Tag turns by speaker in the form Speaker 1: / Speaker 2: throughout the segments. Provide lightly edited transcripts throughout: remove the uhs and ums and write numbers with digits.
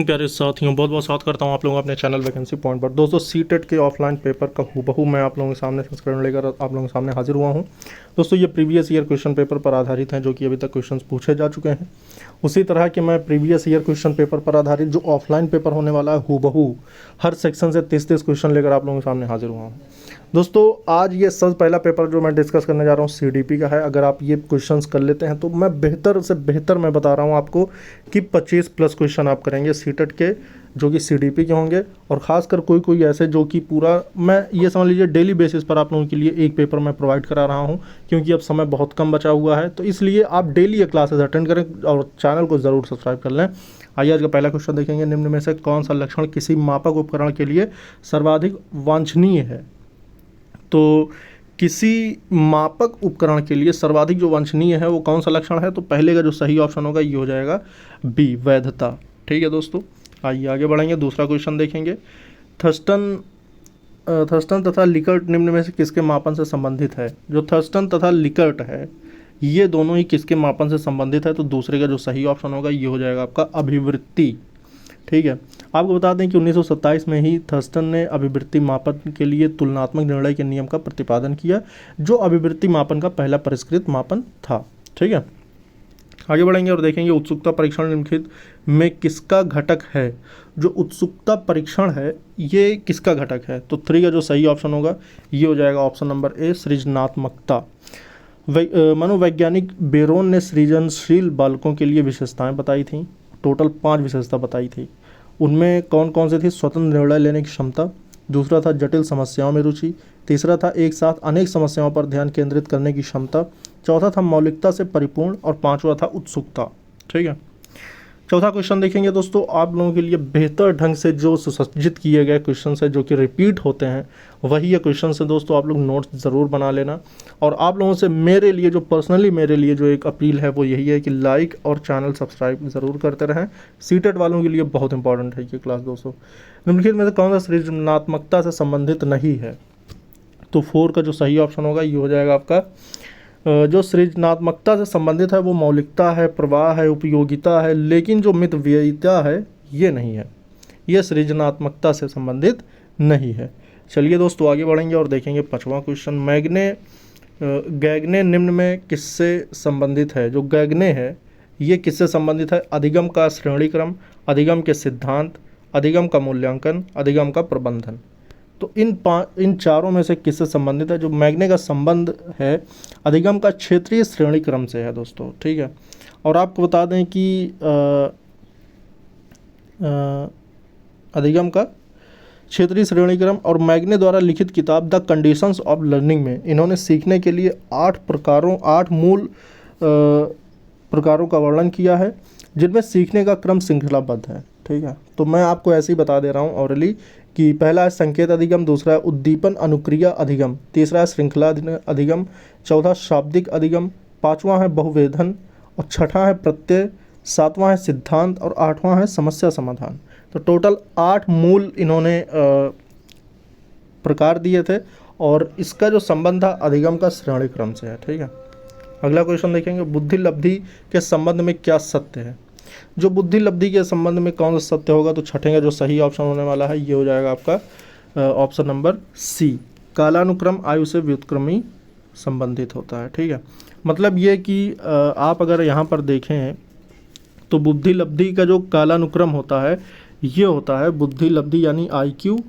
Speaker 1: प्यारे साथियों, बहुत बहुत स्वागत करता हूं आप लोगों का अपने चैनल वैकेंसी पॉइंट पर। दोस्तों, सीटेट के ऑफलाइन पेपर का हूबहू मैं आप लोगों के सामने संस्करण लेकर आप लोगों के सामने हाजिर हुआ हूं। दोस्तों, ये प्रीवियस ईयर क्वेश्चन पेपर पर आधारित हैं, जो कि अभी तक क्वेश्चंस पूछे जा चुके हैं। उसी तरह के मैं प्रीवियस ईयर क्वेश्चन पेपर पर आधारित जो ऑफलाइन पेपर होने वाला है, हूबहू हर सेक्शन से 30-30 क्वेश्चन लेकर आप लोगों के सामने हाजिर हुआ हूँ। दोस्तों, आज ये सब पहला पेपर जो मैं डिस्कस करने जा रहा हूँ सीडीपी का है। अगर आप ये क्वेश्चंस कर लेते हैं तो मैं बेहतर से बेहतर मैं बता रहा हूँ आपको कि 25+ क्वेश्चन आप करेंगे सीटेट के, जो कि सीडीपी के होंगे। और ख़ासकर कोई कोई ऐसे जो कि पूरा मैं ये समझ लीजिए डेली बेसिस पर आप लोगों के लिए एक पेपर मैं प्रोवाइड करा रहा हूँ, क्योंकि अब समय बहुत कम बचा हुआ है। तो इसलिए आप डेली ये क्लासेस अटेंड करें और चैनल को ज़रूर सब्सक्राइब कर लें। आइए आज का पहला क्वेश्चन देखेंगे। निम्न में से कौन सा लक्षण किसी मापक उपकरण के लिए सर्वाधिक वांछनीय है? तो किसी मापक उपकरण के लिए सर्वाधिक जो वांछनीय है वो कौन सा लक्षण है? तो पहले का जो सही ऑप्शन होगा ये हो जाएगा बी, वैधता। ठीक है दोस्तों, आइए आगे बढ़ेंगे, दूसरा क्वेश्चन देखेंगे। थर्स्टन तथा लिकर्ट निम्न में से किसके मापन से संबंधित है? जो थर्स्टन तथा लिकर्ट है ये दोनों ही किसके मापन से संबंधित है? तो दूसरे का जो सही ऑप्शन होगा ये हो जाएगा आपका अभिवृत्ति। ठीक है, आपको बता दें कि 1927 में ही थर्स्टन ने अभिवृत्ति मापन के लिए तुलनात्मक निर्णय के नियम का प्रतिपादन किया, जो अभिवृत्ति मापन का पहला परिष्कृत मापन था। ठीक है, आगे बढ़ेंगे और देखेंगे उत्सुकता परीक्षण निम्नलिखित में किसका घटक है? जो उत्सुकता परीक्षण है ये किसका घटक है? तो 3 का जो सही ऑप्शन होगा ये हो जाएगा ऑप्शन नंबर ए, सृजनात्मकता। मनोवैज्ञानिक बेरोन ने सृजनशील बालकों के लिए विशेषताएं बताई थीं। टोटल 5 विशेषता बताई थी। उनमें कौन कौन से थी? स्वतंत्र निर्णय लेने की क्षमता, दूसरा था जटिल समस्याओं में रुचि, तीसरा था एक साथ अनेक समस्याओं पर ध्यान केंद्रित करने की क्षमता, चौथा था मौलिकता से परिपूर्ण और पांचवा था उत्सुकता। ठीक है, चौथा क्वेश्चन देखेंगे दोस्तों। आप लोगों के लिए बेहतर ढंग से जो सुसज्जित किए गए क्वेश्चन है जो कि रिपीट होते हैं वही ये क्वेश्चन है दोस्तों। आप लोग नोट्स ज़रूर बना लेना। और आप लोगों से मेरे लिए जो पर्सनली मेरे लिए जो एक अपील है वो यही है कि लाइक और चैनल सब्सक्राइब ज़रूर करते रहें। सीटेट वालों के लिए बहुत इंपॉर्टेंट है ये क्लास दोस्तों। निम्नलिखित में से कौन सा सृजनात्मकता से संबंधित नहीं है? तो 4 का जो सही ऑप्शन होगा ये हो जाएगा आपका जो सृजनात्मकता से संबंधित है वो मौलिकता है, प्रवाह है, उपयोगिता है, लेकिन जो मितव्ययिता है ये नहीं है, ये सृजनात्मकता से संबंधित नहीं है। चलिए दोस्तों आगे बढ़ेंगे और देखेंगे 5वां क्वेश्चन। गैगने निम्न में किससे संबंधित है? जो गैगने है ये किससे संबंधित है? अधिगम का श्रेणीक्रम, अधिगम के सिद्धांत, अधिगम का मूल्यांकन, अधिगम का प्रबंधन। तो इन चारों में से किससे संबंधित है? जो मैग्ने का संबंध है अधिगम का क्षेत्रीय श्रेणी क्रम से है दोस्तों। ठीक है, और आपको बता दें कि अधिगम का क्षेत्रीय श्रेणी क्रम और मैग्ने द्वारा लिखित किताब द कंडीशंस ऑफ लर्निंग में इन्होंने सीखने के लिए 8 मूल प्रकारों का वर्णन किया है, जिनमें सीखने का क्रम श्रृंखलाबद्ध है। ठीक है, तो मैं आपको ऐसे ही बता दे रहा हूँ ऑरली कि पहला है संकेत अधिगम, दूसरा है उद्दीपन अनुक्रिया अधिगम, तीसरा है श्रृंखला अधिगम, चौथा शाब्दिक अधिगम, पांचवा है बहुवेधन और छठा है प्रत्यय, सातवां है सिद्धांत और आठवां है समस्या समाधान। तो टोटल 8 मूल इन्होंने प्रकार दिए थे और इसका जो संबंध था अधिगम का श्रेणी क्रम से है। ठीक है, अगला क्वेश्चन देखेंगे। बुद्धि लब्धि के संबंध में क्या सत्य है? जो बुद्धि लब्धि के संबंध में कौन सा सत्य होगा? तो छठे का जो सही ऑप्शन होने वाला है ये हो जाएगा आपका ऑप्शन नंबर सी, कालानुक्रम आयु से व्युत्क्रमी संबंधित होता है। ठीक है, मतलब ये कि आप अगर यहाँ पर देखें तो बुद्धि लब्धि का जो कालानुक्रम होता है ये होता है बुद्धि लब्धि यानी IQ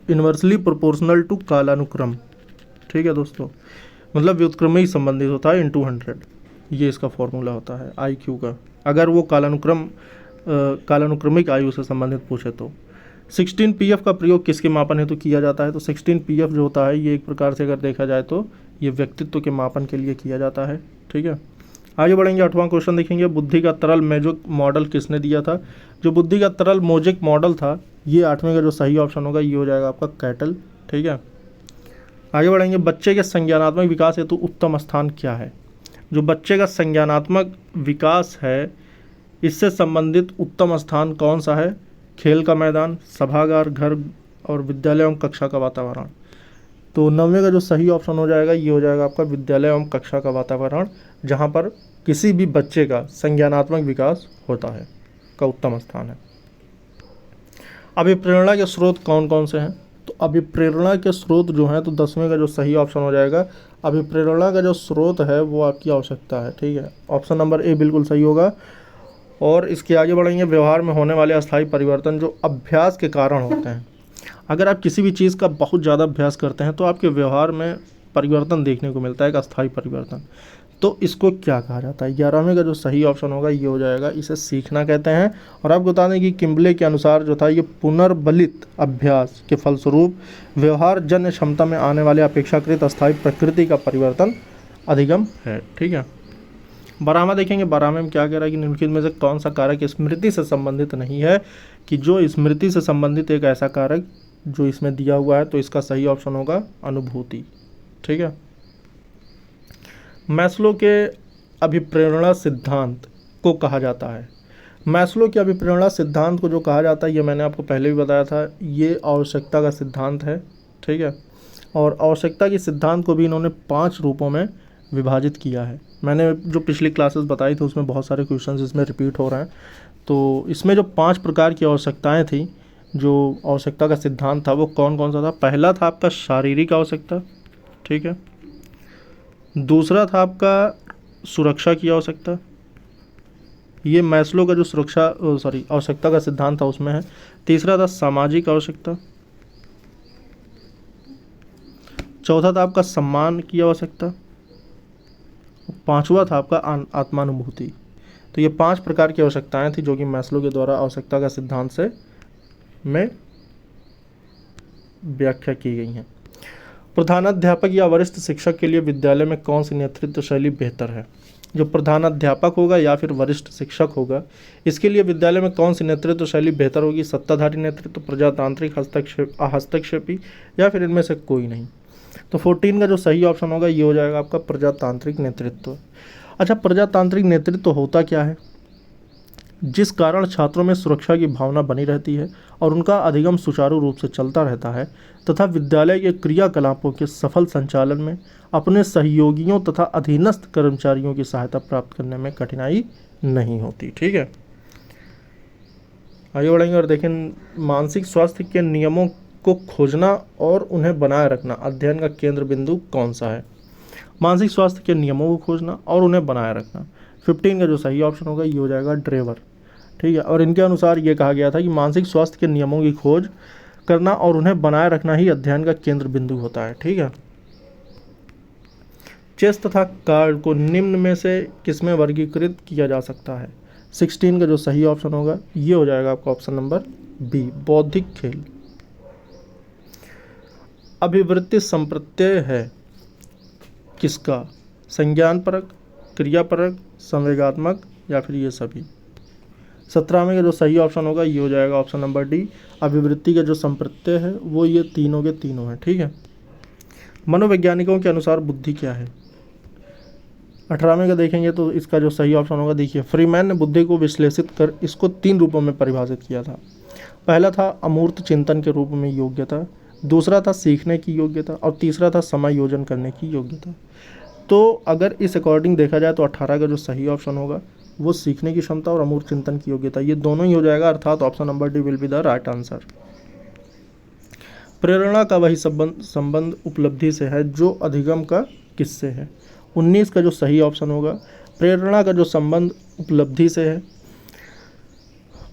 Speaker 1: इन्वर्सली प्रोपोर्शनल टू कालानुक्रम। ठीक है दोस्तों, मतलब व्युत्क्रमी संबंधित होता है × 100, ये इसका फॉर्मूला होता है IQ का, अगर वो कालानुक्रमिक आयु से संबंधित पूछे तो। 16 PF का प्रयोग किसके मापन हेतु किया जाता है? तो 16 PF जो होता है ये एक प्रकार से अगर देखा जाए तो ये व्यक्तित्व के मापन के लिए किया जाता है। ठीक है, आगे बढ़ेंगे, 8वां क्वेश्चन देखेंगे। बुद्धि का तरल मोज़ेक मॉडल किसने दिया था? जो बुद्धि का तरल मोज़ेक मॉडल था ये 8वें का जो सही ऑप्शन होगा ये हो जाएगा आपका कैटल। ठीक है, आगे बढ़ेंगे। बच्चे के संज्ञानात्मक विकास हेतु उत्तम स्थान क्या है? जो बच्चे का संज्ञानात्मक विकास है इससे संबंधित उत्तम स्थान कौन सा है? खेल का मैदान, सभागार, घर और विद्यालय एवं कक्षा का वातावरण। तो 9वें का जो सही ऑप्शन हो जाएगा ये हो जाएगा आपका विद्यालय एवं कक्षा का वातावरण, जहाँ पर किसी भी बच्चे का संज्ञानात्मक विकास होता है। का उत्तम स्थान है। अभिप्रेरणा के स्रोत कौन कौन से हैं? तो अभिप्रेरणा के स्रोत जो हैं, तो 10वें का जो सही ऑप्शन हो जाएगा, अभिप्रेरणा का जो स्रोत है वो आपकी आवश्यकता है। ठीक है, ऑप्शन नंबर ए बिल्कुल सही होगा। और इसके आगे बढ़ेंगे, व्यवहार में होने वाले अस्थायी परिवर्तन जो अभ्यास के कारण होते हैं। अगर आप किसी भी चीज़ का बहुत ज़्यादा अभ्यास करते हैं तो आपके व्यवहार में परिवर्तन देखने को मिलता है, एक अस्थायी परिवर्तन। तो इसको क्या कहा जाता है? 11वें का जो सही ऑप्शन होगा ये हो जाएगा, इसे सीखना कहते हैं। और आपको बता दें कि किम्बले के अनुसार जो था, ये पुनर्बलित अभ्यास के फलस्वरूप व्यवहार जन्य क्षमता में आने वाले अपेक्षाकृत अस्थायी प्रकृति का परिवर्तन अधिगम है। ठीक है, 12वां देखेंगे, 12वें में क्या कह रहा है कि निम्नलिखित में से कौन सा कारक स्मृति से संबंधित नहीं है? कि जो स्मृति से संबंधित एक ऐसा कारक जो इसमें दिया हुआ है, तो इसका सही ऑप्शन होगा अनुभूति। ठीक है, मैस्लो के अभिप्रेरणा सिद्धांत को कहा जाता है। मैस्लो के अभिप्रेरणा सिद्धांत को जो कहा जाता है, ये मैंने आपको पहले भी बताया था, ये आवश्यकता का सिद्धांत है। ठीक है, और आवश्यकता के सिद्धांत को भी इन्होंने 5 रूपों में विभाजित किया है। मैंने जो पिछली क्लासेस बताई थी उसमें बहुत सारे क्वेश्चंस इसमें रिपीट हो रहे हैं। तो इसमें जो 5 प्रकार की आवश्यकताएं थी, जो आवश्यकता का सिद्धांत था, वो कौन कौन सा था? पहला था आपका शारीरिक आवश्यकता। ठीक है, दूसरा था आपका सुरक्षा की आवश्यकता, ये मैस्लो का जो आवश्यकता का सिद्धांत था उसमें है। तीसरा था सामाजिक आवश्यकता। चौथा था आपका सम्मान की आवश्यकता। पांचवा था आपका आत्मानुभूति। तो ये 5 प्रकार की आवश्यकताएं थी जो कि मैस्लो के द्वारा आवश्यकता का सिद्धांत से में व्याख्या की गई हैं। प्रधानाध्यापक या वरिष्ठ शिक्षक के लिए विद्यालय में कौन सी नेतृत्व शैली बेहतर है? जो प्रधानाध्यापक होगा या फिर वरिष्ठ शिक्षक होगा, इसके लिए विद्यालय में कौन सी नेतृत्व शैली बेहतर होगी? सत्ताधारी नेतृत्व, प्रजातांत्रिक, हस्तक्षेपी, या फिर इनमें से कोई नहीं? तो 14 का जो सही ऑप्शन होगा ये हो जाएगा आपका प्रजातांत्रिक नेतृत्व। अच्छा, प्रजातांत्रिक नेतृत्व होता क्या है? जिस कारण छात्रों में सुरक्षा की भावना बनी रहती है और उनका अधिगम सुचारू रूप से चलता रहता है तथा विद्यालय के क्रियाकलापों के सफल संचालन में अपने सहयोगियों तथा अधीनस्थ कर्मचारियों की सहायता प्राप्त करने में कठिनाई नहीं होती। ठीक है, आगे बढ़ेंगे और देखें, मानसिक स्वास्थ्य के नियमों को खोजना और उन्हें बनाए रखना अध्ययन का केंद्र बिंदु कौन सा है? मानसिक स्वास्थ्य के नियमों को खोजना और उन्हें बनाए रखना। 15 का जो सही ऑप्शन होगा ये हो जाएगा ड्रेवर। ठीक है, और इनके अनुसार ये कहा गया था कि मानसिक स्वास्थ्य के नियमों की खोज करना और उन्हें बनाए रखना ही अध्ययन का केंद्र बिंदु होता है। ठीक है, चेस तथा कार्ड को निम्न में से किसमें वर्गीकृत किया जा सकता है? 16 का जो सही ऑप्शन होगा ये हो जाएगा आपका ऑप्शन नंबर बी, बौद्धिक खेल। अभिवृत्ति संप्रत्यय है किसका? संज्ञानपरक, क्रियापरक, संवेगात्मक, या फिर ये सभी? 17वें का जो सही ऑप्शन होगा ये हो जाएगा ऑप्शन नंबर डी, अभिवृत्ति का जो संप्रत्यय है वो ये तीनों के तीनों हैं। ठीक है, मनोवैज्ञानिकों के अनुसार बुद्धि क्या है? 18वें का देखेंगे तो इसका जो सही ऑप्शन होगा, देखिए, फ्रीमैन ने बुद्धि को विश्लेषित कर इसको 3 रूपों में परिभाषित किया था। पहला था अमूर्त चिंतन के रूप में योग्यता, दूसरा था सीखने की योग्यता, और तीसरा था समायोजन करने की योग्यता। तो अगर इस अकॉर्डिंग देखा जाए तो 18 का जो सही ऑप्शन होगा वो सीखने की क्षमता और अमूर्त चिंतन की योग्यता, ये दोनों ही हो जाएगा, अर्थात option number D will be the right answer. प्रेरणा का वही संबंध उपलब्धि से है जो अधिगम का किससे है? 19 का जो सही ऑप्शन होगा, प्रेरणा का जो संबंध उपलब्धि से है,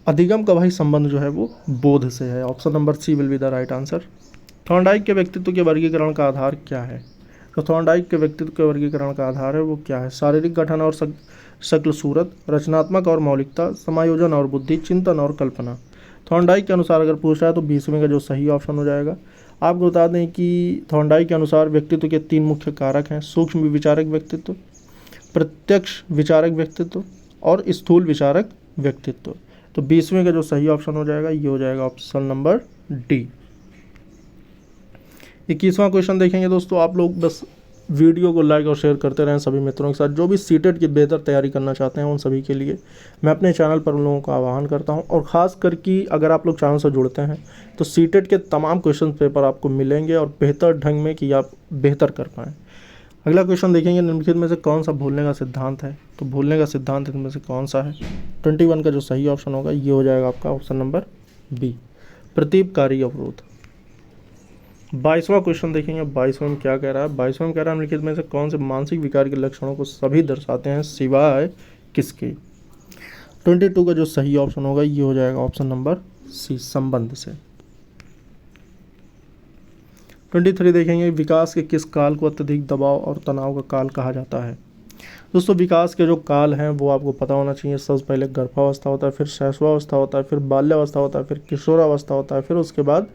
Speaker 1: अधिगम का वही संबंध जो है वो बोध से है। Option number C will be the right answer. Thorndike के व्यक्तित्व के वर्गीकरण का आधार क्या है? तो थॉर्नडाइक के व्यक्तित्व के वर्गीकरण का आधार है वो क्या है? शारीरिक गठन और शक्ल सूरत, रचनात्मक और मौलिकता, समायोजन और बुद्धि, चिंतन और कल्पना। थॉर्नडाइक के अनुसार अगर पूछा है तो 20वें का जो सही ऑप्शन हो जाएगा। आपको बता दें कि थॉर्नडाइक के अनुसार व्यक्तित्व के 3 मुख्य कारक हैं, सूक्ष्म विचारक व्यक्तित्व, प्रत्यक्ष विचारक व्यक्तित्व और स्थूल विचारक व्यक्तित्व। तो 20वें का जो सही ऑप्शन हो जाएगा ये हो जाएगा ऑप्शन नंबर डी। 21वां क्वेश्चन देखेंगे दोस्तों, आप लोग बस वीडियो को लाइक और शेयर करते रहें सभी मित्रों के साथ। जो भी सीटेट की बेहतर तैयारी करना चाहते हैं उन सभी के लिए मैं अपने चैनल पर उन लोगों का आह्वान करता हूं, और ख़ास कर कि अगर आप लोग चैनल से जुड़ते हैं तो सीटेट के तमाम क्वेश्चन पेपर आपको मिलेंगे और बेहतर ढंग में कि आप बेहतर कर पाएँ। अगला क्वेश्चन देखेंगे, निम्नलिखित में से कौन सा भूलने का सिद्धांत है? तो भूलने का सिद्धांत इनमें से कौन सा है? 21 का जो सही ऑप्शन होगा ये हो जाएगा आपका ऑप्शन नंबर बी, प्रतीपकारी अवरोध। 22वां क्वेश्चन देखेंगे, 22वें में क्या कह रहा है? 22वें में कह रहा है निम्नलिखित में से कौन से मानसिक विकार के लक्षणों को सभी दर्शाते हैं सिवाय किसके? 22 का जो सही ऑप्शन होगा ये हो जाएगा ऑप्शन नंबर सी, संबंध से। 23 देखेंगे, विकास के किस काल को अत्यधिक दबाव और तनाव का काल कहा जाता है? दोस्तों विकास के जो काल हैं वो आपको पता होना चाहिए। सबसे पहले गर्भावस्था होता है, फिर शैशवावस्था होता है, फिर बाल्यावस्था होता है, फिर किशोरावस्था होता है, फिर उसके बाद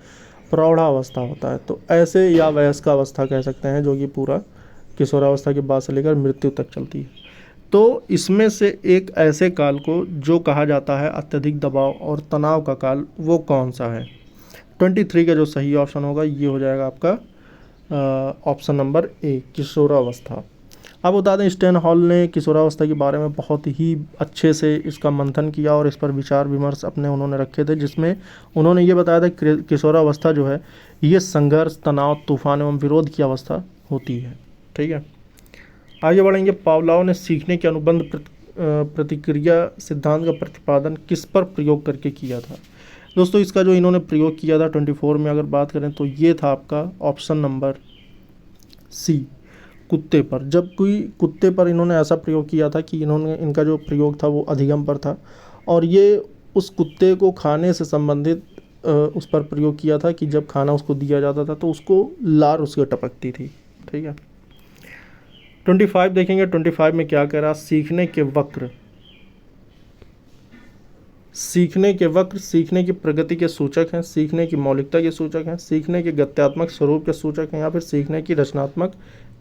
Speaker 1: प्रौढ़ावस्था होता है। तो ऐसे या वयस्कावस्था कह सकते हैं, जो कि पूरा किशोरावस्था के बाद से लेकर मृत्यु तक चलती है। तो इसमें से एक ऐसे काल को जो कहा जाता है अत्यधिक दबाव और तनाव का काल, वो कौन सा है? 23 का जो सही ऑप्शन होगा ये हो जाएगा आपका ऑप्शन नंबर ए, किशोरावस्था। अब बता दें, स्टेन हॉल ने किशोरावस्था के बारे में बहुत ही अच्छे से इसका मंथन किया और इस पर विचार विमर्श अपने उन्होंने रखे थे, जिसमें उन्होंने ये बताया था किशोरावस्था जो है ये संघर्ष, तनाव, तूफान एवं विरोध की अवस्था होती है। ठीक है, आगे बढ़ेंगे। पावलोव ने सीखने के अनुबंध प्रतिक्रिया सिद्धांत का प्रतिपादन किस पर प्रयोग करके किया था? दोस्तों इसका जो इन्होंने प्रयोग किया था 24 में अगर बात करें तो ये था आपका ऑप्शन नंबर सी, कुत्ते पर। जब कोई कुत्ते पर इन्होंने ऐसा प्रयोग किया था कि इनका जो प्रयोग था वो अधिगम पर था, और ये उस कुत्ते को खाने से संबंधित उस पर प्रयोग किया था कि जब खाना उसको दिया जाता था तो उसको लार उसके टपकती थी। ठीक है, 25 देखेंगे। 25 में क्या कह रहा? सीखने के वक्र, सीखने के वक्र सीखने की प्रगति के सूचक हैं, सीखने की मौलिकता के सूचक हैं, सीखने के गत्यात्मक स्वरूप के सूचक हैं, या फिर सीखने की रचनात्मक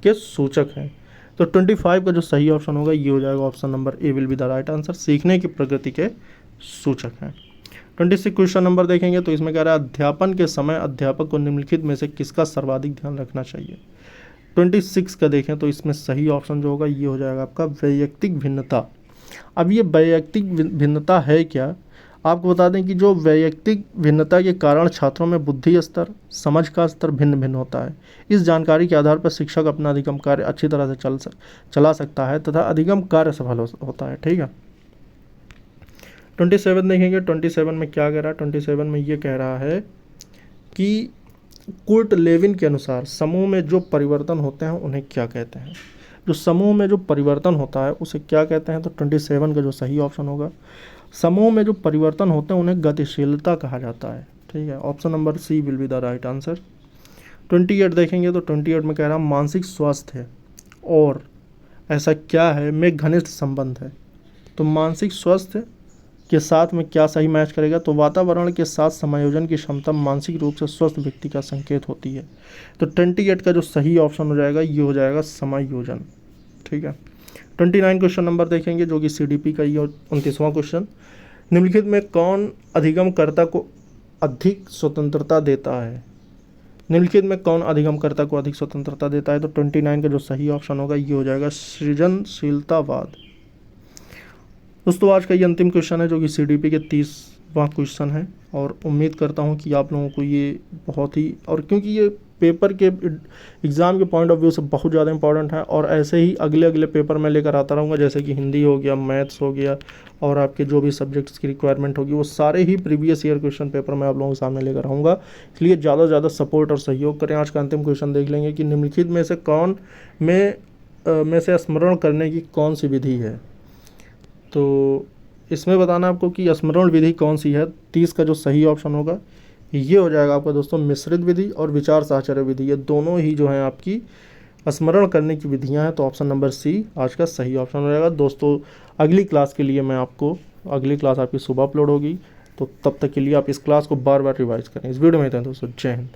Speaker 1: के सूचक हैं। तो 25 का जो सही ऑप्शन होगा ये हो जाएगा option number A will be the right answer, सीखने की प्रगति के सूचक हैं। 26 क्वेश्चन नंबर देखेंगे तो इसमें कह रहा है अध्यापन के समय अध्यापक को निम्नलिखित में से किसका सर्वाधिक ध्यान रखना चाहिए? 26 का देखें तो इसमें सही ऑप्शन जो होगा ये हो जाएगा आपका वैयक्तिक भिन्नता। अब ये वैयक्तिक भिन्नता है क्या? आपको बता दें कि जो वैयक्तिक भिन्नता के कारण छात्रों में बुद्धि स्तर, समझ का स्तर भिन्न भिन्न होता है। इस जानकारी के आधार पर शिक्षक अपना अधिगम कार्य अच्छी तरह से चला सकता है तथा अधिगम कार्य सफल होता है। ठीक है, 27 देखेंगे। 27 में क्या कह रहा है? 27 में ये कह रहा है कि कुर्ट लेविन के अनुसार समूह में जो परिवर्तन होते हैं उन्हें क्या कहते हैं? जो समूह में जो परिवर्तन होता है उसे क्या कहते हैं? तो 27 का जो सही ऑप्शन होगा, समूह में जो परिवर्तन होते हैं उन्हें गतिशीलता कहा जाता है। ठीक है, option number C will be the right answer. 28 देखेंगे तो 28 में कह रहा है मानसिक स्वास्थ्य और ऐसा क्या है में घनिष्ठ संबंध है। तो मानसिक स्वास्थ्य के साथ में क्या सही मैच करेगा? तो वातावरण के साथ समायोजन की क्षमता मानसिक रूप से स्वस्थ व्यक्ति का संकेत होती है। तो 28 का जो सही ऑप्शन हो जाएगा ये हो जाएगा समायोजन। ठीक है, 29 क्वेश्चन नंबर देखेंगे जो कि CDP का ये 29वां क्वेश्चन, निम्नलिखित में कौन अधिगमकर्ता को अधिक स्वतंत्रता देता है? निम्नलिखित में कौन अधिगमकर्ता को अधिक स्वतंत्रता देता है? तो 29 का जो सही ऑप्शन होगा ये हो जाएगा सृजनशीलतावाद। दोस्तों आज का ये अंतिम क्वेश्चन है जो कि CDP के 30वां क्वेश्चन है, और उम्मीद करता हूँ कि आप लोगों को ये बहुत ही, और क्योंकि ये पेपर के एग्ज़ाम के पॉइंट ऑफ व्यू से बहुत ज़्यादा इंपॉर्टेंट है, और ऐसे ही अगले अगले पेपर मैं लेकर आता रहूँगा, जैसे कि हिंदी हो गया, मैथ्स हो गया, और आपके जो भी सब्जेक्ट्स की रिक्वायरमेंट होगी वो सारे ही प्रीवियस ईयर क्वेश्चन पेपर मैं आप लोगों के सामने लेकर आऊँगा। इसलिए ज़्यादा से ज़्यादा सपोर्ट और सहयोग करें। आज का अंतिम क्वेश्चन देख लेंगे कि निम्नलिखित में से कौन में से स्मरण करने की कौन सी विधि है? तो इसमें बताना आपको कि स्मरण विधि कौन सी है। 30 का जो सही ऑप्शन होगा ये हो जाएगा आपका दोस्तों मिश्रित विधि और विचार साहचर्य विधि। ये दोनों ही जो हैं आपकी स्मरण करने की विधियां हैं। तो ऑप्शन नंबर सी आज का सही ऑप्शन हो जाएगा। दोस्तों अगली क्लास के लिए अगली क्लास आपकी सुबह अपलोड होगी, तो तब तक के लिए आप इस क्लास को बार बार रिवाइज करें। इस वीडियो में दोस्तों जय हिंद।